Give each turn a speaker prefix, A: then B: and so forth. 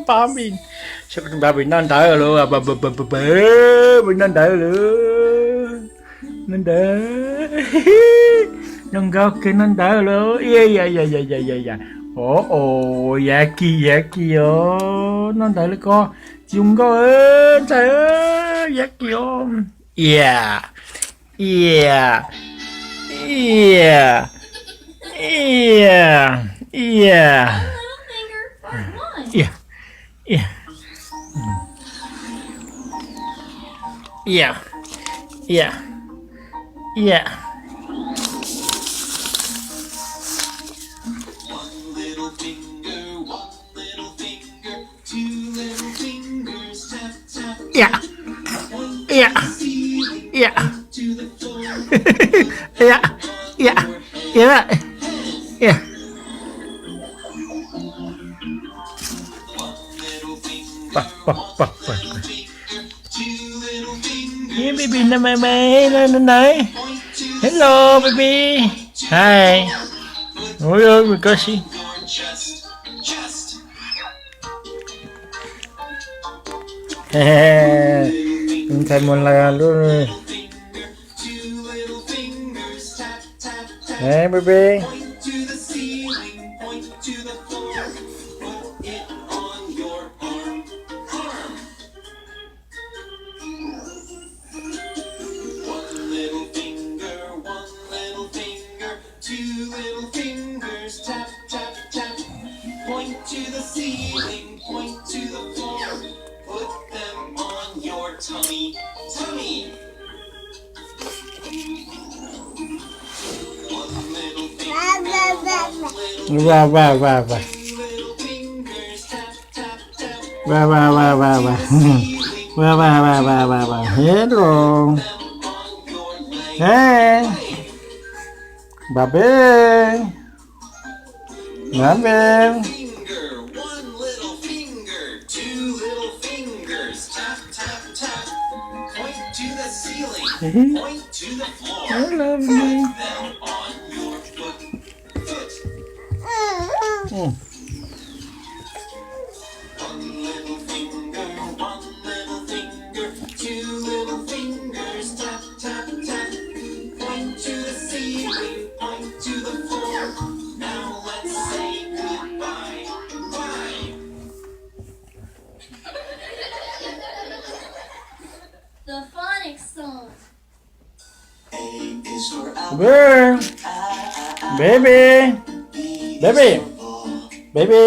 A: Barbie. Sao Barbie nó đỡ luôn à, Barbie nó đỡ luôn. Nó đỡ. Nó góc cái nó đỡ luôn. Yeah. Yaki nó đỡ lên con. Chúng có ơi, trời ơi, Yaki ôm. Yeah. Yeah. Yeah. Yeah. Yeah. Yeah. Yeah. Yeah. Yeah. Yeah. Yeah. Yeah. Yeah. Yeah. Yeah. Yeah. Yeah. Here, baby, này. Hello, baby. Hi. Ôi ơi, mình có gì? Mình thấy một là luôn. Hey, baby. Point to the ceiling, point to the floor, put them on your tummy, tummy. One little finger,
B: Wow.
A: two little fingers, tap, tap, tap.
B: Wow. Hello. Hey. Babe. Babe.
A: Finger, one little finger, two little fingers, tap, tap, tap. Point to the ceiling, point to the floor.
B: I love
A: Put
B: you.
A: them on your foot. One little finger, two little fingers, tap, tap, tap. Point to the ceiling, point to the floor. Now let's say goodbye, bye.
C: The phonics song.
A: A is for
B: Babe. Baby.
A: apple,
B: Baby.